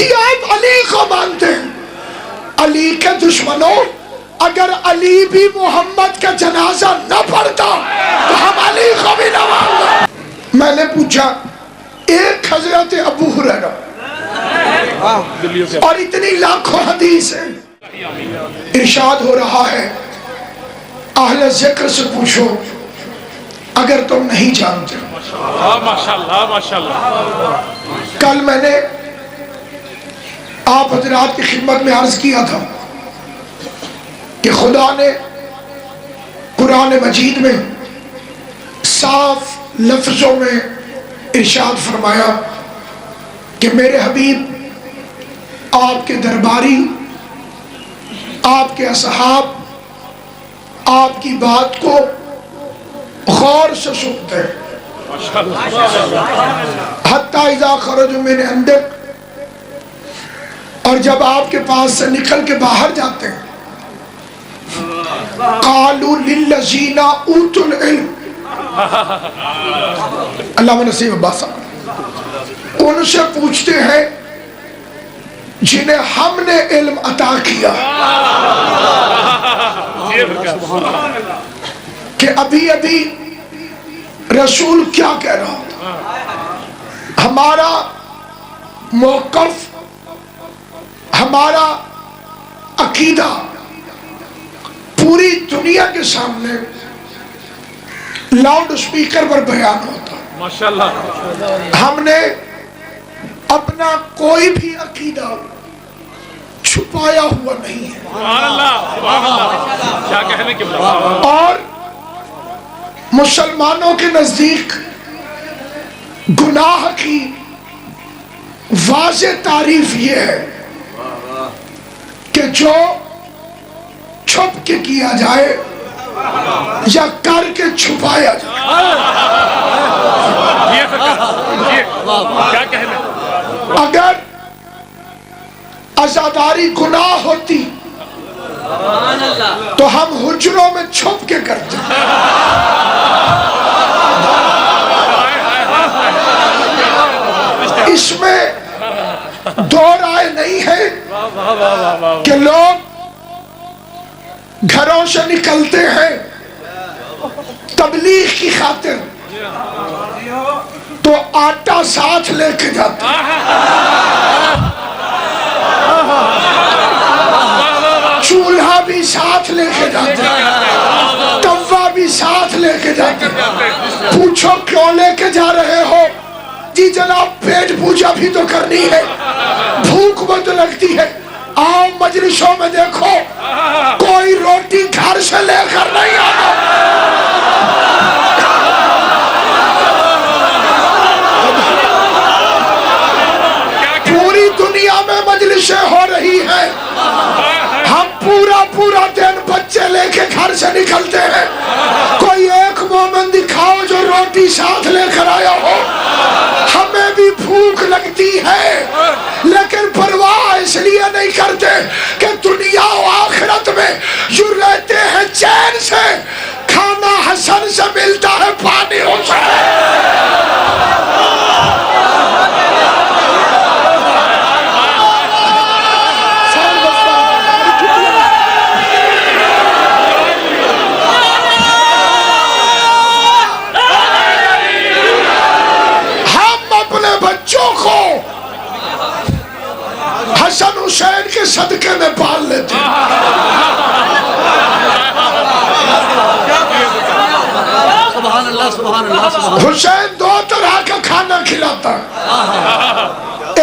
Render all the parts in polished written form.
जी आप अली को मानते हैं, अली के दुश्मनों, अगर अली भी मोहम्मद का जनाजा न पढ़ता तो हम अली को भी न मानते। मैंने पूछा, एक हजरत अबू हुरैरा और इतनी लाखों हदीस है, इरशाद हो रहा है अहले जिक्र से पूछो अगर तुम नहीं जानते। माशाल्लाह माशाल्लाह। कल मैंने आप हजरात की खिदमत में अर्ज किया था कि खुदा ने कुरान मजीद में साफ लफ्जों में इरशाद फरमाया कि मेरे हबीब आपके दरबारी, आपके असहाब आपकी बात को गौर से सुनते हैं। हत्ता इज़ा खरजू मिन इंदिक, और जब आपके पास से निकल के बाहर जाते हैं, क़ालू लिल्लज़ीना ऊतुल इल्म, अल्लाह नसीब अब्बास, उनसे पूछते हैं जिन्हें हमने इल्म अता किया कि अभी अभी रसूल क्या कह रहा था। हमारा मौक़िफ़, हमारा अकीदा पूरी दुनिया के सामने लाउड स्पीकर पर बयान होता है। माशाल्लाह। हमने अपना कोई भी अकीदा छुपाया हुआ नहीं है। सुभान अल्लाह, सुभान अल्लाह। क्या कहने की बात। और मुसलमानों के नजदीक गुनाह की वाज़े तारीफ ये है कि जो छुप के किया जाए या करके छुपाया जाए। क्या कहने। अगर अज़ादारी गुनाह होती तो हम हुजरों में छुप के करते। इसमें दो राय नहीं है कि लोग घरों से निकलते हैं तबलीग की खातिर तो आटा साथ लेके जाते हैं, चूल्हा भी साथ लेके जाते हैं, तवा भी साथ लेके जाते हैं। पूछो क्यों लेके जा रहे हो? जी जनाब पेट पूजा भी तो करनी है, भूख बहुत लगती है। आओ मजलिसों में देखो कोई रोटी घर से लेकर नहीं आता। पूरी दुनिया में मजलिसें हो रही हैं, हम पूरा पूरा दिन बच्चे लेके घर से निकलते हैं। कोई एक मोमिन दिखाओ जो रोटी साथ लेकर आया हो। हमें भी भूख लगती है लेकिन परवाह इसलिए नहीं करते कि दुनिया और आखिरत में यूं रहते हैं चैन से। खाना हसन से मिलता है, पानी हुसैन। हसन हुसैन के सदके में पाल लेते हैं। हुसैन दो तरह का खाना खिलाता है,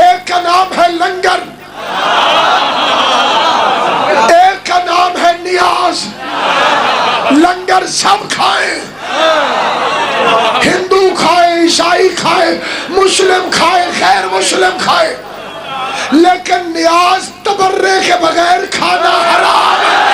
एक का नाम है लंगर, एक का नाम है नियाज। लंगर सब खाए, हिंदू खाए, ईसाई खाए, मुस्लिम खाए, गैर मुस्लिम खाए, लेकिन नियाज तबर्रे के बगैर खाना हराम है।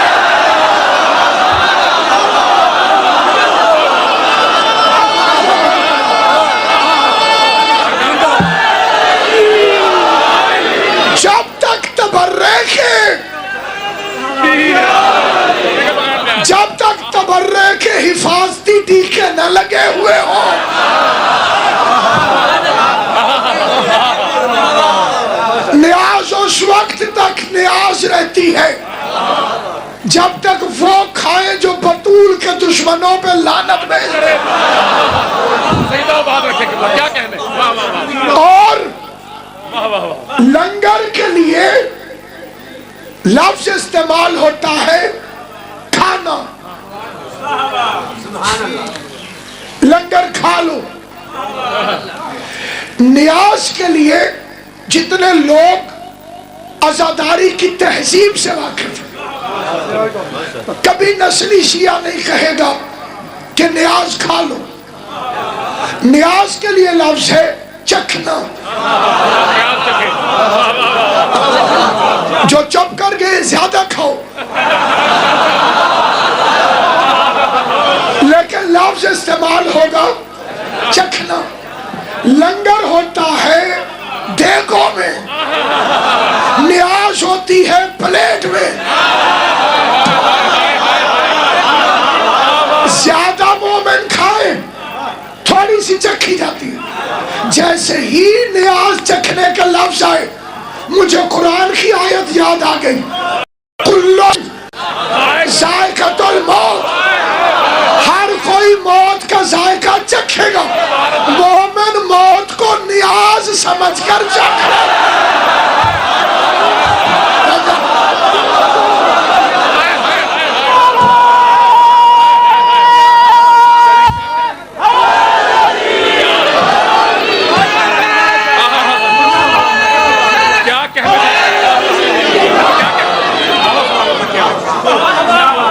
जब तक तबर्रे के हिफाजती टीके न लगे हुए हो, न्याज उस वक्त तक न्याज रहती है जब तक वो खाए जो बतूल के दुश्मनों पे लानत भेज रहे। बात रखे क्या कहने। वाह वाह वाह। और वाह वाह वाह। लंगर के लिए लफ्ज इस्तेमाल होता है खाना। लंगर खा लो। न्याज के लिए जितने लोग आजादारी की तहजीब से वाकिफ हैं, कभी नस्ली शिया नहीं कहेगा कि न्याज खा लो। न्याज के लिए लफ्ज है चखना। जो चुप कर गए ज्यादा खाओ, लेकिन लफ्ज इस्तेमाल होगा चखना। लंगर होता है देगों में, न्याज होती है प्लेट में। ज्यादा मोमिन खाए थोड़ी सी चखी जाती है। जैसे ही न्याज चखने का लफ्ज आए, मुझे कुरान की आयत याद आ गई, कुल्लु जायकातुल मौत, हर कोई मौत का जायका चखेगा। मोमिन मौत को न्याज समझकर चखेगा।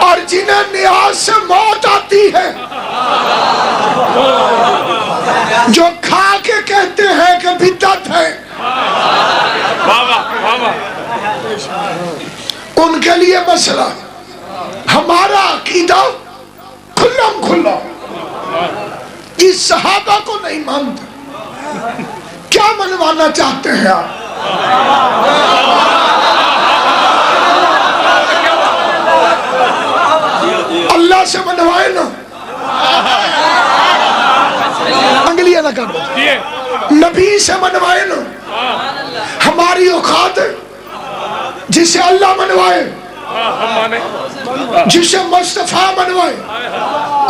और जिन्हें न्याज से मौत आती है, जो खा के कहते हैं कि बिद्दत है, उनके लिए मसला। हमारा अकीदा खुल्लम खुल्ला इस सहाबा को नहीं मानते। क्या मनवाना चाहते हैं आप? अल्लाह से मनवाए ना, अंगलियां ना कर। नबी से मनवाए ना। हमारी औकात है जिसे अल्लाह मनवाए, जिसे मुस्तफा मनवाए,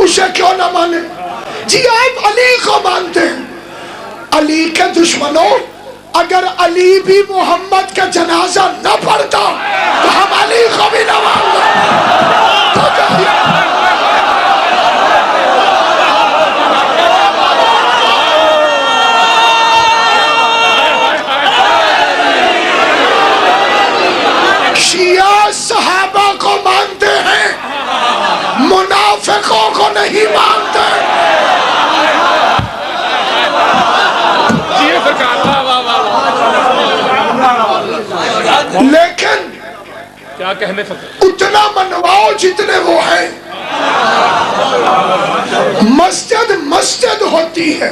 उसे क्यों ना माने? जी आप अली को मानते हैं। अली के दुश्मनों, अगर अली भी मोहम्मद का जनाजा न पढ़ता तो हम अली को भी न मानते। शिया सहाबा को मानते हैं, मुनाफिकों को नहीं मानते। लेकिन क्या कहने सकते, उतना मनवाओ जितने वो हैं। मस्जिद मस्जिद होती है,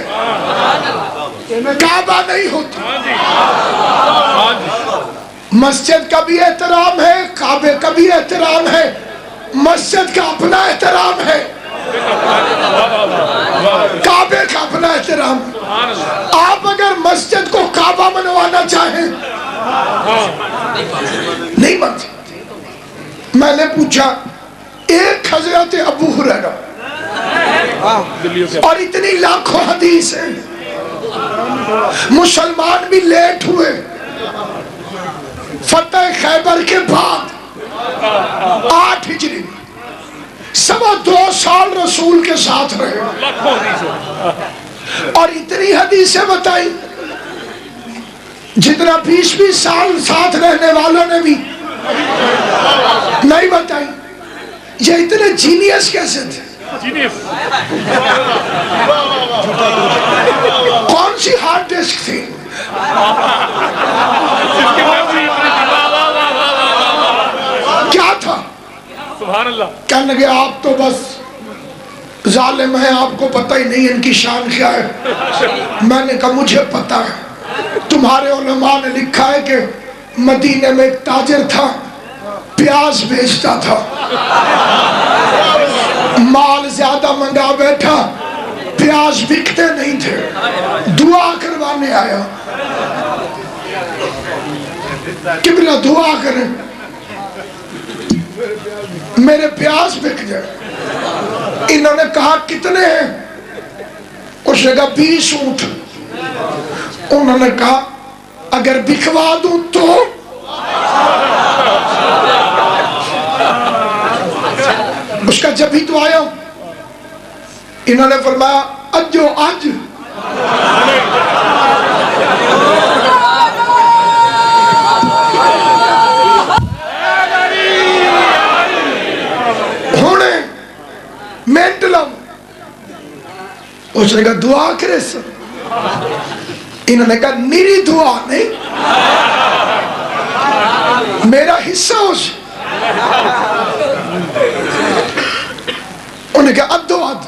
काबा नहीं होती। मस्जिद का भी एहतराम है, काबे का भी एहतराम है। मस्जिद का अपना एहतराम है, काबे का अपना एहतराम। आप अगर मस्जिद को काबा मनवाना चाहें, नहीं मानते। मैंने पूछा, एक हजरत अबू हुरैरा और इतनी लाखों हदीस है, मुसलमान भी लेट हुए। फतेह खैबर के बाद 8 हिजरी, 2.25 साल रसूल के साथ रहे और इतनी हदीसें बताई जितना 20-20 साल साथ रहने वालों ने भी नहीं बताई। ये इतने जीनियस कैसे थे? कौन सी हार्ड डिस्क थी? क्या था? सुभान अल्लाह। कहने लगे आप तो बस जालिम है, आपको पता ही नहीं इनकी शान क्या है। मैंने कहा मुझे पता है। तुम्हारे उलमा ने लिखा है कि मदीने में एक ताजिर था, प्याज बेचता था, माल ज्यादा मंगा बैठा, प्याज बिकते नहीं थे, दुआ करवाने आया। किबला दुआ करें मेरे प्यास बिक जाए। इन्होंने कहा कितने हैं? उसने कहा 20 ऊंट। उन्होंने कहा अगर बिकवा दूं तो? उसका जब ही तो आया। इन्होंने फरमाया अजो आज। हुणे मेंटलम। उसने कहा दुआ करे सर। इन्होंने कहा निरी दुआ नहीं, मेरा हिस्सा उस। उन्होंने कहा अद्धो अध।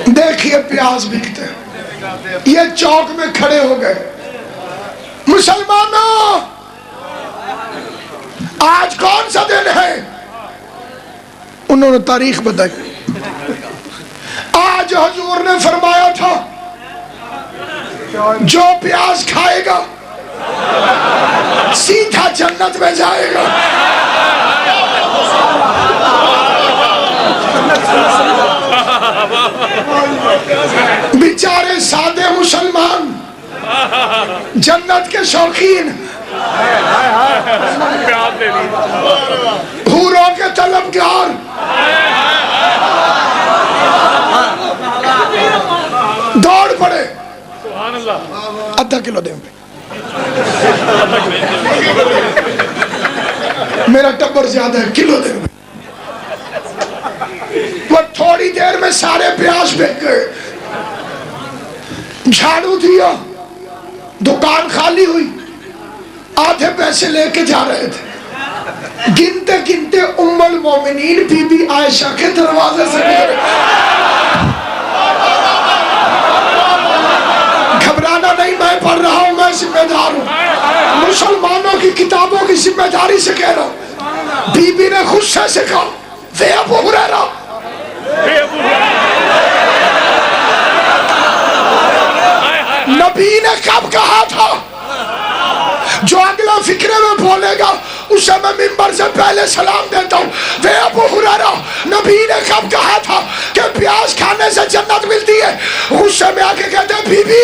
देखिए प्याज बिकते हैं। ये चौक में खड़े हो गए। मुसलमानों आज कौन सा दिन है? उन्होंने तारीख बताई। आज हुजूर ने फरमाया था जो प्याज खाएगा सीधा जन्नत में जाएगा। बेचारे सादे मुसलमान जन्नत के शौकीन, हूरों के तलबगार, दौड़ पड़े। आधा किलो दे। मेरा टब्बर ज्यादा है, किलो दे। वो थोड़ी देर में सारे प्याज बिक गए। झाड़ू दिया, दुकान खाली हुई। आधे पैसे लेके जा रहे थे। गिनते गिनते उम्मुल मोमिनीन बीबी आयशा के दरवाजे से घबराना नहीं, मैं पढ़ रहा हूं, मैं जिम्मेदार हूं। मुसलमानों की किताबों की जिम्मेदारी से कह रहा हूं। बीबी ने गुस्से से कहा वे अबू हुरैरा। नबी ने कब कहा था जो अगला फिक्रे में बोलेगा उसे मैं मिंबर से पहले सलाम देता हूँ। वे अबू हुरैरा, नबी ने कब कहा था कि प्याज खाने से जन्नत मिलती है? गुस्से में आके कहते हैं बीबी,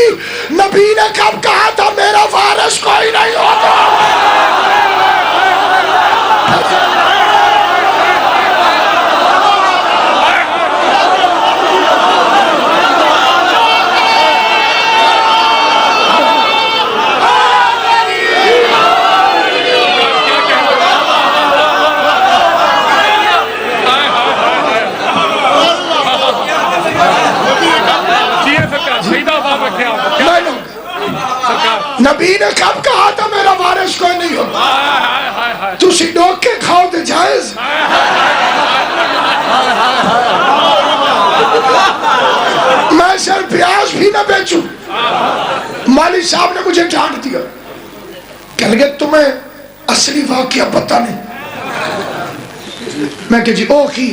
नबी ने कब कहा था मेरा वारिस कोई नहीं होता? नबी ने कब कहा था मेरा वारिस कोई नहीं होता? तुसी डोक के खाओ तो जायज। मैं सिर्फ प्याज भी ना बेचूं। माली साहब ने मुझे डांट दिया, कह लगे तुम्हें असली वाकया पता नहीं। मैं कह जी ओ की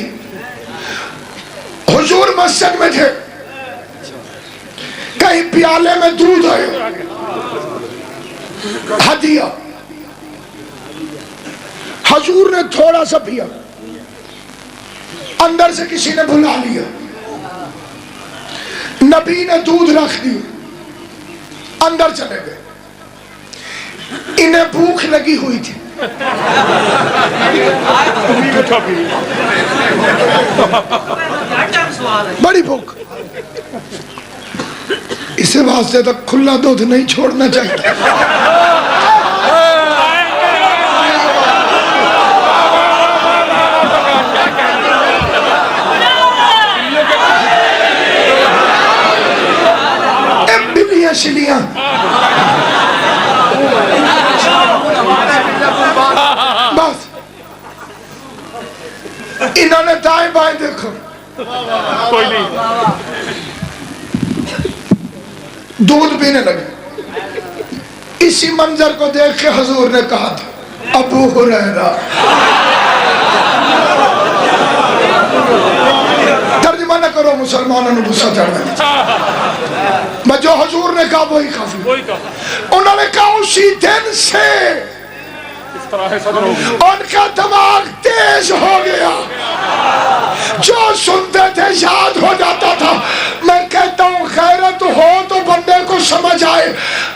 हुजूर मस्जिद में थे, कहीं प्याले में दूध आया, हदिया। हुजूर ने थोड़ा सा पिया, अंदर से किसी ने बुला लिया। नबी ने दूध रख दिया, अंदर चले गए। इन्हें भूख लगी हुई थी। बड़ी भूख। इसे वास्ते तो खुला दूध नहीं छोड़ना चाहिए। बिलियां शिलियां बस। इन्होंने दाएं बाएं देखो, कोई नहीं। दूध पीने लगे। इसी मंजर को देख के हुजूर ने कहा था अबू हुरैरा। तर्जुमा न करो मुसलमानों ने गुस्सा चढ़ा। मैं जो हुजूर ने कहा वही काफी। उन्होंने कहा उसी दिन से उनका दिमाग तेज हो गया, जो सुनते थे याद हो जाता था। मैं कहता हूँ गैरत हो तो बंदे को समझ आए,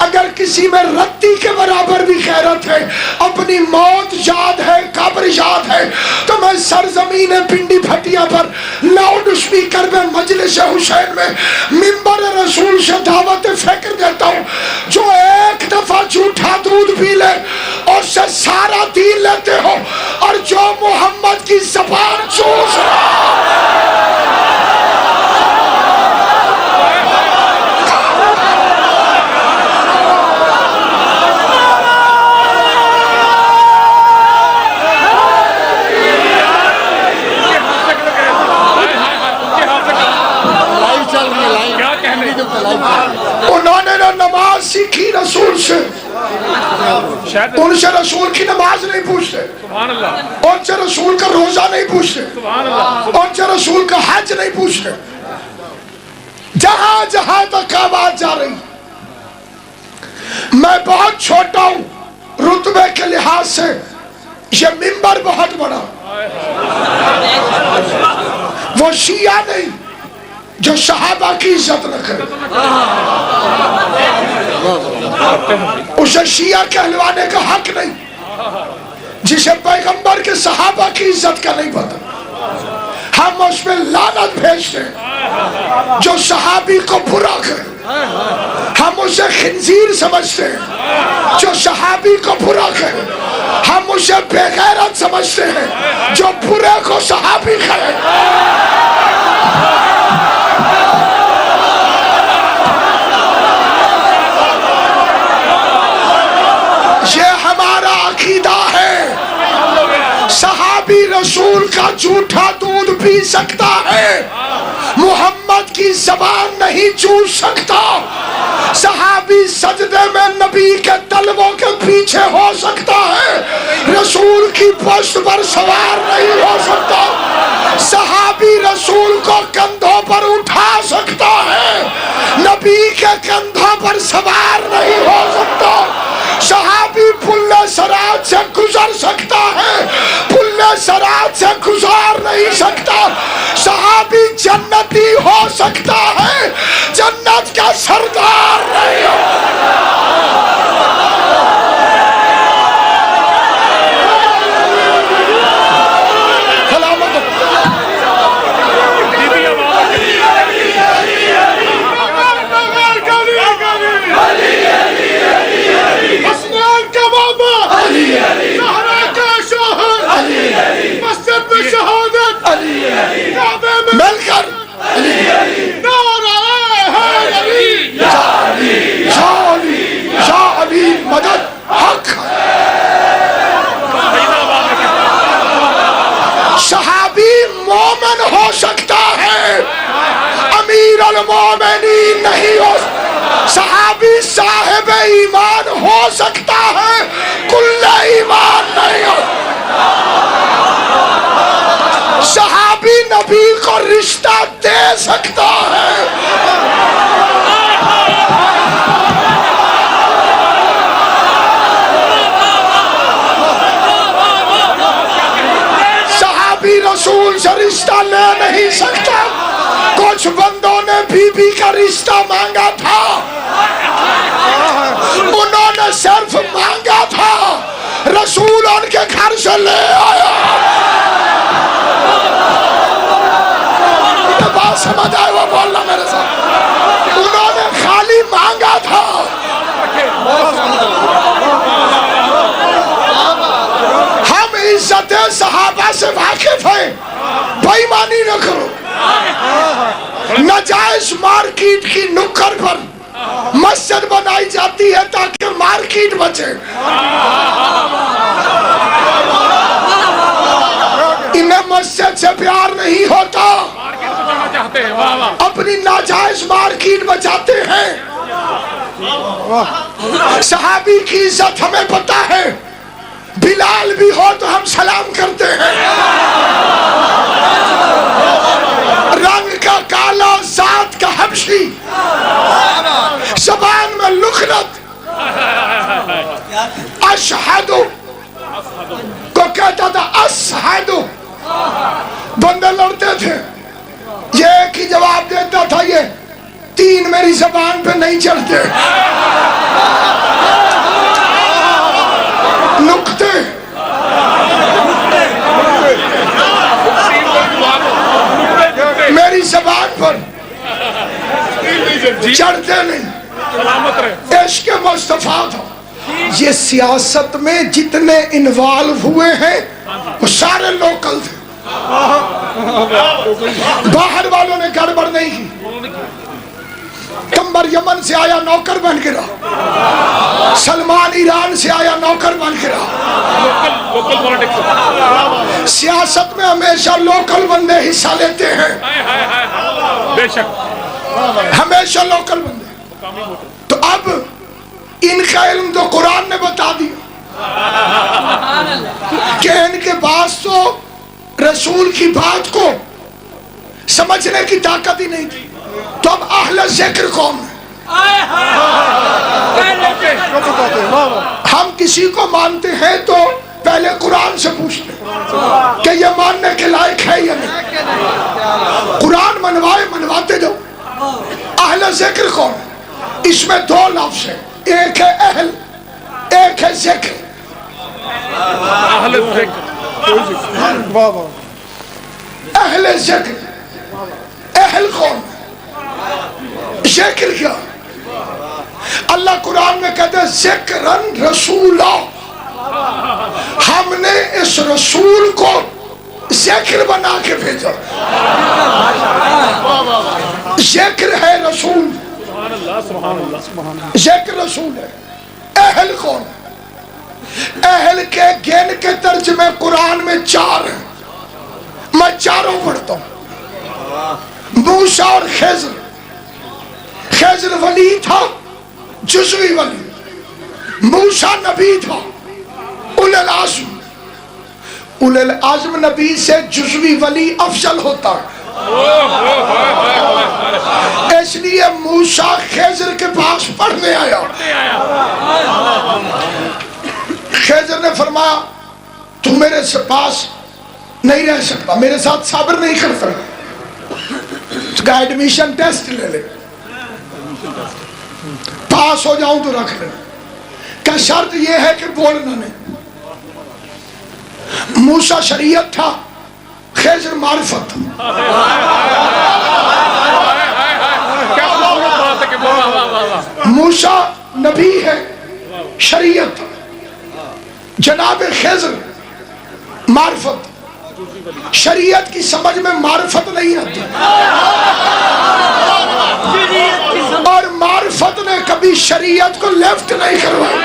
अगर किसी में रत्ती के बराबर भी गैरत है, अपनी मौत याद है, कब्र याद है, तो मैं सरजमीन पिंडी भटिया पर लाउड स्पीकर में मजलिस हुसैन में मिंबर रसूल से दावत फिक्र देता हूँ। जो एक दफा झूठा दूध पी ले और से सारा दीन लेते हो, और जो मोहम्मद की ज़बान चूस रहा उन्होंने नमाज सीखी रसूल से, उनसे रसूल की नमाज नहीं पूछते, उनसे रसूल का रोजा नहीं पूछते, उनसे रसूल का हज नहीं पूछते। जहां जहां तक आवाज जा रही, मैं बहुत छोटा हूं रुतबे के लिहाज से, ये मिंबर बहुत बड़ा। वो शिया नहीं जो सहाबा की इज्जत न करे, उसे शिया कहलवाने का हक नहीं। जिसे पैगंबर के सहाबा की इज्जत का नहीं पता, हम उसमें लानत भेजते हैं। जो सहाबी को बुरा करे हम उसे खिंजीर समझते हैं, जो सहाबी को बुरा करे हम उसे बेगैरत समझते हैं, जो बुरे को सहाबी करे। ये हमारा अकीदा है। सहाबी रसूल का झूठा दूध पी सकता है, मोहम्मद की ज़बान नहीं चूस सकता। सहाबी सजदे में नबी के तलवों के पीछे हो सकता है, रसूल की पुश्त पर सवार नहीं हो सकता। सहाबी रसूल को कंधों पर उठा सकता है, नबी के कंधों पर सवार नहीं हो सकता। सहाबी पुल्ले सराज से गुजर सकता है, पुल्ले सराज से गुजार नहीं सकता। सहाबी जन्नती हो सकता है, जन्नत का सरदार नहीं हो। मिलकर मदद हक। सहाबी मोमिन हो सकता है, अमीर अल मोमिनीन नहीं हो। सहाबी साहिब ईमान हो सकता है, कुल्ले ईमान नहीं हो। सहाबी नबी को रिश्ता दे सकता है, सहाबी रसूल से रिश्ता ले नहीं सकता। कुछ बंदों ने बीबी का रिश्ता मांगा था, उन्होंने सिर्फ मांगा था, रसूल उनके घर से ले आया। बात समझ आए वो बोलना मेरे साथ। उन्होंने खाली मांगा था, हम इज्जत सहाबा से वाकिफ हैं। बेईमानी न करो। नाजायज मार्केट की नुक्कड़ पर मस्जिद बनाई जाती है ताकि मार्केट बचे। इन्हें मस्जिद से प्यार नहीं होता, अपनी नाजायज मार्केट बचाते हैं। सहाबी की इज्जत हमें पता है, बिलाल भी हो तो हम सलाम करते हैं, रंग का काला, जात का हबशी, जबान में लुखनत, अशहदु को कहता था असहदु। बंदे लड़ते थे, ये एक ही जवाब देता था, ये तीन मेरी जबान पे नहीं चढ़ते। नुक्ते मेरी जबान पर चढ़ते नहीं। इश्क मुस्तफा था। ये सियासत में जितने इन्वॉल्व हुए हैं वो सारे लोकल थे, बाहर वालों ने गड़बड़ नहीं की। कम्बर यमन से आया नौकर बन गिरा, सलमान ईरान से आया नौकर बन गिरा। सियासत में हमेशा लोकल बंदे हिस्सा लेते हैं, बेशक हमेशा लोकल बंदे। तो अब इनका इल्म तो कुरान ने बता दिया कि इनके पास तो रसूल की बात को समझने की ताकत ही नहीं थी। तो अब अहले जिक्र कौन है? हम किसी को मानते हैं तो पहले कुरान से पूछते हैं कि ये मानने के लायक है या नहीं। कुरान मनवाते जाओ। अहले जिक्र कौन है? इसमें दो लफ्ज है, एक है अहल, एक है जिक्र। अहले जिक्र, अहल कौन? जिक्र क्या? अल्लाह कुरान में कहते हैं जिक्रन रसूला, हमने इस रसूल को जिक्र बना के भेजा। जिक्र है रसूल, जिक्र रसूल है। अहल कौन है? अहल के गिन के तर्जुमे कुरान में 4 है, मैं चारों पढ़ता हूं। मूसा और खिज़र। खिज़र वली था, जुज़वी वली। मूसा नबी था, उलुल आज़्म। उलुल आज़्म नबी से जुज़वी वली अफजल होता है। इसलिए मूसा खिज़र के पास पढ़ने आया। खिज़र ने फरमाया तू मेरे पास नहीं रह सकता, मेरे साथ सब्र नहीं कर सकता, उसका एडमिशन टेस्ट ले ले, पास हो जाऊं तो रख ले। क्या शर्त यह है कि बोलना नहीं। मूसा शरीयत था, खिज़र मारिफत। मूसा नबी है, शरीयत। जनाब खिज़र मारिफत। शरीयत की समझ में मारिफत नहीं आती, और मारिफत ने कभी शरीयत को लेफ्ट नहीं करवाया।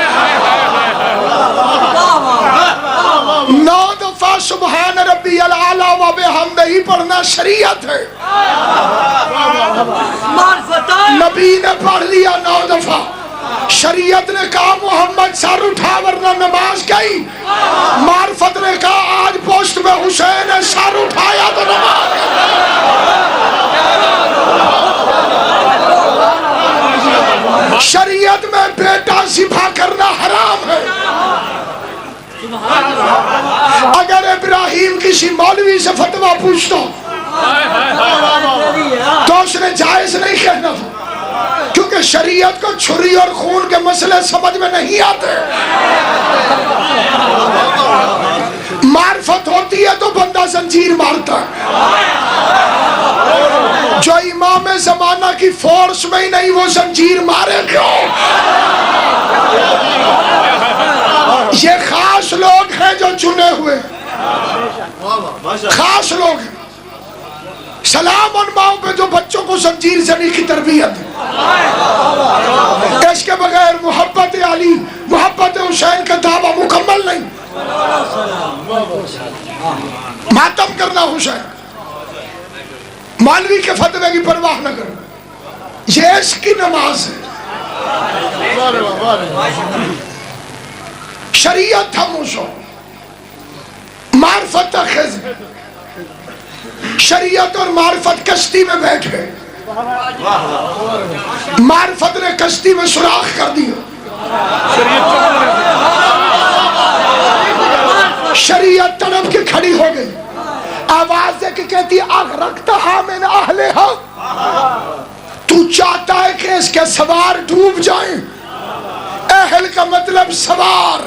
9 दफा सुभान रब्बियल आला व बिहम्दिही पढ़ना शरीयत है। नबी ने पढ़ लिया 9 दफा। शरीयत ने कहा मोहम्मद सर उठा वरना नमाज गई। मार्फत ने कहा आज पोस्ट में हुसैन ने सर उठाया तो नमाज। शरीयत में बेटा सिफा करना हराम है। अगर इब्राहिम किसी मौलवी से फतवा पूछता तो उसने जायज नहीं कहना था, क्योंकि शरीयत को छुरी और खून के मसले समझ में नहीं आते। मार्फत होती है तो बंदा जंजीर मारता है। जो इमाम जमाना की फोर्स में ही नहीं, वो जंजीर मारे क्यों? ये खास लोग हैं जो चुने हुए, खास लोग हैं। सलाम उन माओ पे जो बच्चों को जंजीर जनी की तरबियत। इसके बगैर मोहब्बत अली, मोहब्बत हुसैन का दावा मुकम्मल नहीं। मातम करना हुसैन, मौलवी के फतवे की परवाह न करो, ये इसकी नमाज है। शरीयत था मूसा, मार्फत था खिज़र। शरीयत और मार्फत कश्ती में बैठे, मार्फत ने कश्ती में सुराख कर दिया, शरीयत तड़प के खड़ी हो गई, आवाज दे के कहती अगरकतहा मिन अहलिहा, तू चाहता है कि इसके सवार डूब जाएं। अहल का मतलब सवार,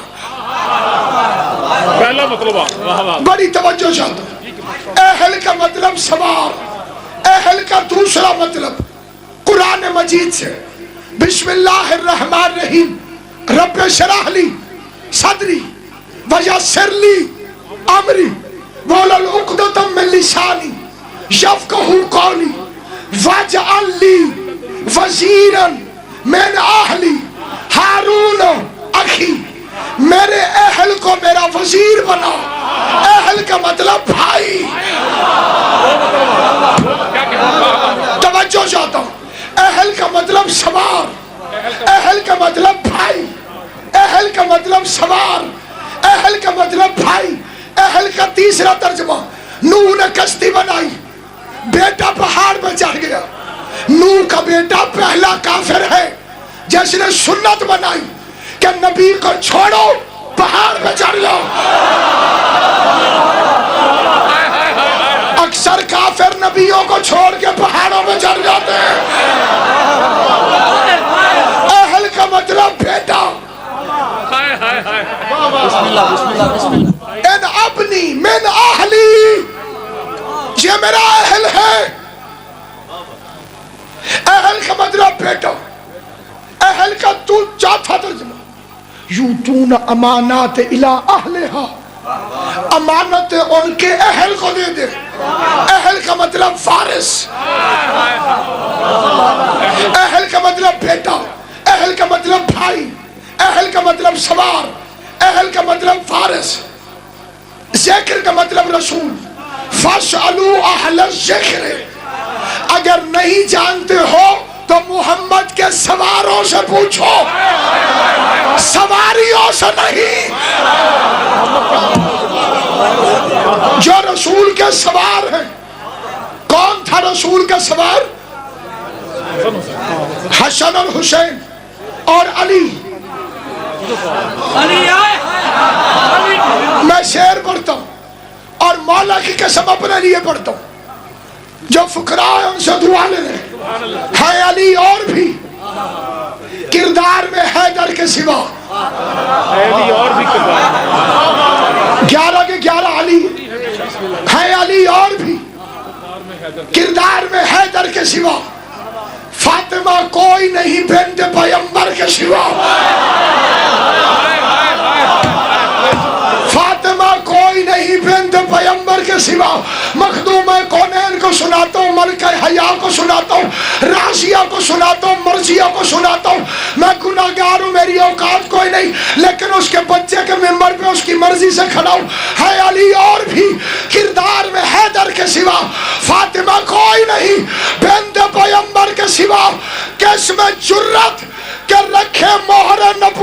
पहला मतलब बड़ी तवज्जो चाहता। अहल का मतलब सवार, अहल का दूसरा मतलब कुरान मजीद से बिस्मिल्लाहिर्रहमानिर्रहीम रब्बे शरह ली सदरी वयस्सिर ली अमरी वहलुल उक़दतम मिन लिसानी यफ़क़हू क़ौली वजअल ली वज़ीरन मिन अहली हारून अखी, मेरे अहल को मेरा वजीर बना। अहल का मतलब भाई, तवज्जो चाहता हूं। अहल का मतलब सवार, अहल का मतलब भाई, अहल का मतलब सवार, अहल का मतलब भाई। अहल का तीसरा तर्जुमा, नूह ने कश्ती बनाई, बेटा पहाड़ पर चढ़ गया। नूह का बेटा पहला काफिर है जिसने सुन्नत बनाई कि नबी को छोड़ो पहाड़ पे चढ़ जाओ। अक्सर काफिर नबियों को छोड़ के पहाड़ों में चढ़ जाते हैं। अहल का मतलब बेटा। इन अपनी मिन अहली, ये मेरा अहल है। अहल का मतलब बेटा। अहल का तू चौथा तर्जुमा, यूतून अमानात इला अहलिहा, अमानत उनके अहल को दे दे। अहल का मतलब फारिस, अहल का मतलब बेटा, अहल का मतलब भाई, अहल का मतलब सवार, अहल का मतलब फारिस, ज़िक्र का मतलब रसूल। फस्अलू अहल ज़िक्र, अगर नहीं जानते हो तो मोहम्मद के सवारों से पूछो, सवारियों से नहीं। जो रसूल के सवार हैं, कौन था रसूल का सवार? हसन और हुसैन और अली। मैं शेर पढ़ता हूं और मौला की कसम अपने लिए पढ़ता हूं। जो फुकरा है उनसे दुआ ले लें। है अली और भी किरदार में हैदर के सिवा, और भी 11 के 11 अली है, अली और भी किरदार में हैदर के सिवा। फातिमा कोई नहीं बिन्त पैगंबर के सिवा, फातिमा कोई नहीं बिन्त पैगंबर के सिवा। मखदूम कौनैन को सुनाता हूँ, मलका हया को सुनाता हूँ, राशिया को सुनाता हूँ, मर्जिया को सुनाता हूँ। मैं गुनाहगार हूँ, मेरी औकात कोई नहीं, लेकिन उसके बच्चे के मेंबर पे उसकी मर्जी से खड़ा हूँ। है अली और भी किरदार में हैदर के सिवा। फातिमा कोई नहीं बिन्त पैगंबर के सिवा। किसमें जुर्रत के रखे मोहर नबूवत